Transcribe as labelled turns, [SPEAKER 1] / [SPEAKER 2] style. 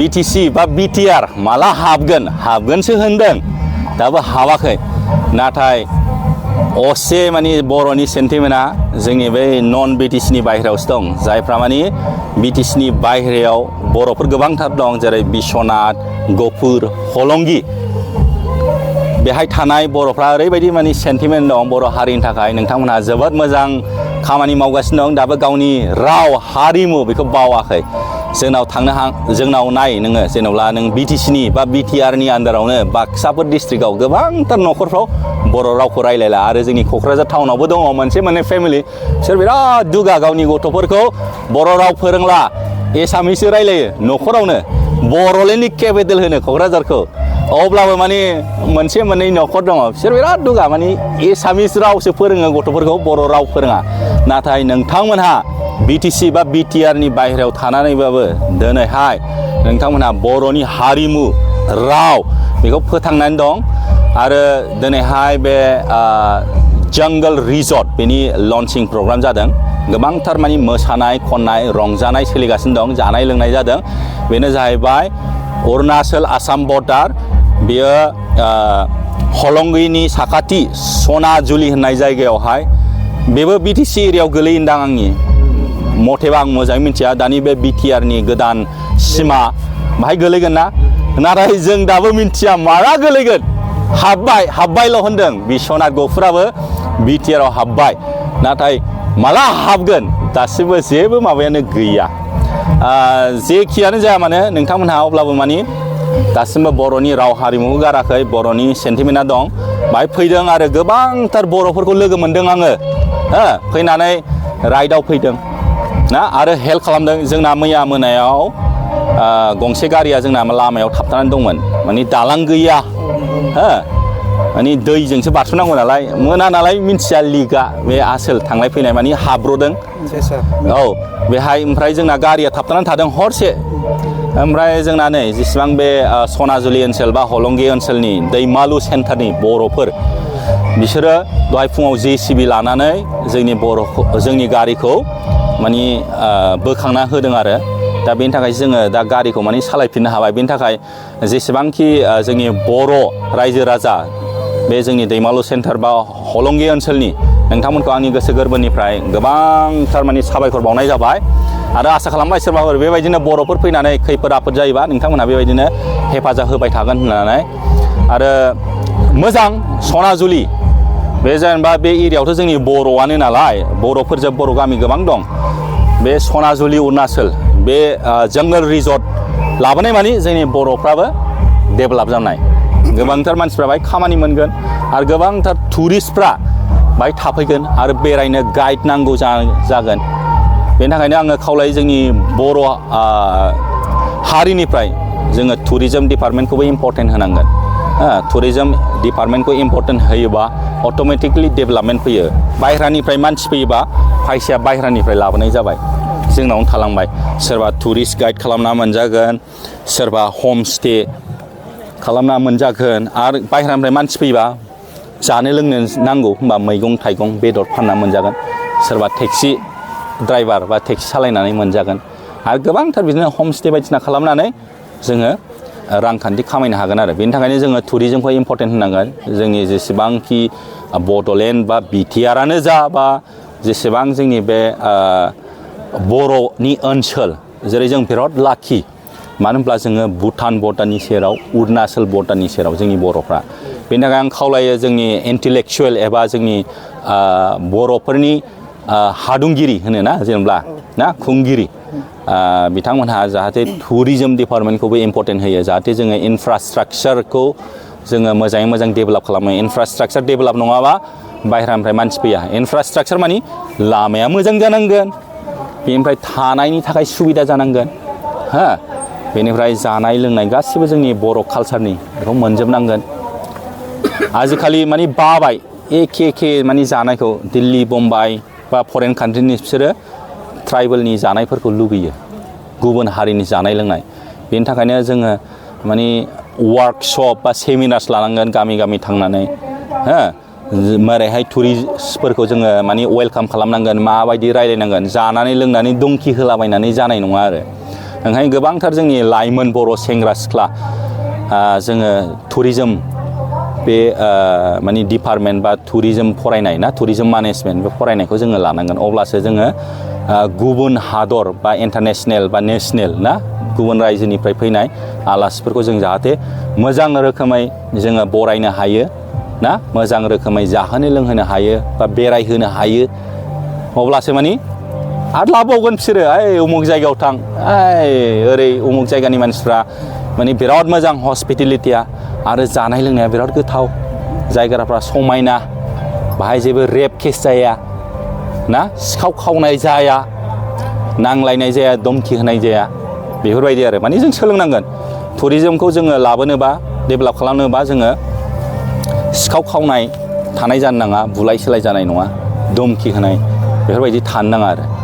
[SPEAKER 1] BTC बा BTR माला हाबगोनसो होनदों दाबो हाबाखै नाथाय असे माने बर'नि सेन्टिमेन्टआ जोंनि बे नन BTC नि बाहेरायावसो दं जायफ्रा माने BTC नि बाहेरायाव बर'फोर गोबांथार दं जेरै बिश्वनाथ गफुर हलंगि बेहाय थानाय बर'फ्रा ओरैबायदि माने सेन्टिमेन्ट दं बर' हारिनि थाखाय नोंथांमोनहा जोबोद मोजां खामानि मावगासिनो दं दाबो गावनि राव हारिमु बेखौ बावाखै जोंनाव नाय नोङो जेनेबा नों BTC नि बा BTR नि आन्दारावनो बाक्साफोर डिस्ट्रिक्टआव गोबांथार न'खरफ्राव बर' रावखौ रायलायला आरो जोंनि क'क्राझार टाउनावबो दङ मोनसे फेमिलि बिसोर बिराद दुगा गावनि गथ'फोरखौ बर' राव फोरोंला एसामिससो रायलायो न'खरावनो बर'लेण्डनि केपिटेल होनो क'क्राझारखौ अब्लाबो माने मोनसे मोननै न'खर दङ बिसोर बिराद दुगा माने एसामिस रावसो फोरोङो गथ'फोरखौ बर' राव फोरोङा नाथाय नोंथांमोनहा BTC बा BTR नि बाहेरायाव थानानैबाबो दिनैहाय नोंथांमोनहा बर'नि हारिमु राव बेखौ फोथांनानै दं आरो दिनैहाय बे जंगल रिजर्ट बेनि लन्चिं प्रग्राम जादों गोबांथार माने मोसानाय खननाय रंजानाय सोलिगासिनो दं जानाय लोंनाय जादों बेनो जाहैबाय अरुणाचल आसाम बर्डार बेयो हलंगिनि साखाथि सनाजुलि होननाय जायगायावहाय बेबो BTC एरियायाव गोलैयोदां आंनि मथेबा आं मोजाङै मिथिया दानि बे BTR नि गोदान सिमा बाहाय गोलैगोन ना नाथाय जों दाबो मिथिया माला गोलैगोन हाबबायल' होनदों बिश्वनाथ गफुराबो BTR आव हाबबाय नाथाय माला हाबगोन दासिमबो जेबो माबायानो गैया जेखियानो जाया मानो नोंथांमोनहा अब्लाबो माने दासिमबो बर'नि राव हारिमुखौ गाराखै बर'नि सेन्टिमेन्टआ दं बाहाय फैदों आरो गोबांथार बर'फोरखौ लोगो मोनदों आङो फैनानै राइडआव फैदों ना आरो हेल्प खालामदों जोंना मैया मोनायाव गंसे गारिया जोंना लामायाव थाबथानानै दंमोन माने दालां गैया माने दैजोंसो बारस'नांगौ नालाय मोना नालाय मिन्थिया लिगा बे आसोल थांलाय फैनाय माने हाब्र'दों औ बेहाय ओमफ्राय जोंना गारिया थाबथानानै थादों हरसे ओमफ्राय जोंना नै जेसेबां बे सनाजुलि ओनसोल बा हलंगि ओनसोलनि दैमालु सेन्टारनि बर'फोर बिसोरो दहाय फुङाव JCB लानानै जोंनि गारिखौ माने बोखांना होदों आरो दा बेनि थाखाय जोङो दा गारिखौ माने सालायफिननो हाबाय बेनि थाखाय जेसेबांखि जोंनि बर' रायजो राजा बे जोंनि दैमालु सेन्टार बा हलंगि ओनसोलनि नोंथांमोनखौ आंनि गोसो गोरबोनिफ्राय गोबांथार माने साबायखर बावनाय जाबाय आरो आसा खालामबाय सोरबाफोर बेबायदिनो बर'फोर फैनानै खैफोद आफोद जायोबा नोंथांमोनहा बेबायदिनो हेफाजाब होबाय थागोन होननानै आरो मोजां सनाजुलि बे जेनेबा बे एरियायावथ' जोंनि बर'आनो नालाय बर'फोरजों बर' गामि गोबां दं बे सनाजुलि अरुणाचल बे जंगल रिजर्ट लाबोनाय माने जोंनि बर'फ्राबो डेभेलप जानाय गोबांथार मानसिफ्रा बाहाय खामानि मोनगोन आरो गोबांथार टुरिस्टफ्रा बाहाय थाफैगोन आरो बेरायनो गाइड नांगौ जागोन बेनि थाखायनो आङो खावलायो जोंनि बर' हारिनिफ्राय जोङो टुरिजम डिपार्टमेन्टखौबो इम्परटेन्ट होनांगोन टुरिजम डिपार्टमेन्टखौ इम्परटेन्ट होयोबा अट'मेटिकलि डेभेलपमेन्ट फैयो बाहेरानिफ्राय मानसि फैयोबा फैसाया बाहेरानिफ्राय लाबोनाय जाबाय जोंनावनो थालांबाय सोरबा टुरिस्ट गाइड खालामना मोनजागोन सोरबा हम स्टे खालामना मोनजागोन आरो बाहेरानिफ्राय मानसि फैयोबा जानो लोंनो नांगौ होनबा मैगं थाइगं बेदर फानना मोनजागोन सोरबा टेक्सि ड्राइभार बा टेक्सि सालायनानै मोनजागोन आरो गोबांथार बिदिनो हम स्टे बायदिसिना खालामनानै जोङो रांखान्थि खामायनो हागोन आरो बेनि थाखायनो जोङो टुरिजमखौ इम्परटेन्ट होनांगोन जोंनि जेसेबांखि बड'लेण्ड बा BTRआनो जा बा जेसेबां जोंनि बे बर'नि ओनसोल जेरै जों बिराद लाखि मानो होनब्ला जोङो भुटान बर्डारनि सेराव अरुणाचल बर्डारनि सेराव जोंनि बर'फ्रा बेनि थाखाय आं खावलायो जोंनि इन्टेलेक्सुवेल एबा जोंनि बर'फोरनि हादुंगिरि होनो ना जेनेबा ना खुंगिरि बिथांमोनहा जाहाथे टुरिजम डिपार्टमेन्टखौबो इम्परटेन्ट होयो जाहाथे जोङो इनफ्रास्ट्राक्चारखौ जोङो मोजाङै मोजां डेभेलप खालामो इनफ्रास्ट्राक्चार डेभेलप नङाबा बाहेरानिफ्राय मानसि फैया इनफ्रास्ट्राक्चार मानि लामाया मोजां जानांगोन बेनिफ्राय थानायनि थाखाय सुबिदा जानांगोन बेनिफ्राय जानाय लोंनाय गासिबो जोंनि बर' कालचारनि बेखौ मोनजोबनांगोन आजिखालि माने बाबाय एखे माने जानायखौ दिल्ली बम्बाइ बा फरेन कान्ट्रिनि बिसोरो ट्राइबेलनि जानायफोरखौ लुगैयो गुबुन हारिनि जानाय लोंनाय बेनि थाखायनो जोङो माने वार्कशप बा सेमिनार्स लानांगोन गामि गामि थांनानै मारैहाय टुरिस्टफोरखौ जोङो माने वेलकाम खालामनांगोन माबायदि रायलायनांगोन जानानै लोंनानै दंखि होलाबायनानै जानाय नङा आरो ओंखायनो गोबांथार जोंनि लाइमोन बर' सेंग्रा सिख्ला जोङो टुरिजम बे माने डिपार्टमेन्ट बा टुरिजम फरायनाय ना टुरिजम मेनेजमेन्ट बे फरायनायखौ जोङो लानांगोन अब्लासो जोङो गुबुन हादर बा इन्टारनेसनेल बा नेसनेल ना गुबुन रायजोनिफ्राय फैनाय आलासिफोरखौ जों जाहाथे मोजां रोखोमै जोङो बरायनो हायो ना मोजां रोखोमै जाहोनो लोंहोनो हायो बा बेरायहोनो हायो अब्लासो माने आरो लाबावगोन बिसोरो ओइ उमुक जायगायाव थां ओरै उमुक जायगानि मानसिफ्रा माने बिराद मोजां हस्पिटेलिटिया आरो जानाय लोंनाया बिराद गोथाव जायगाफ्रा समायना बाहाय जेबो रेप केस जाया ना सिखाव खावनाय जाया नांलायनाय जाया धमकि होनाय जाया बेफोरबायदि आरो माने जों सोलोंनांगोन टुरिजमखौ जोङो लाबोनोबा डेभेलप खालामनोबा जोङो सिखाव खावनाय थानाय जानो नाङा बुलाय सोलाय जानाय नङा धमकि होनाय बेफोरबायदि थानो नाङा आरो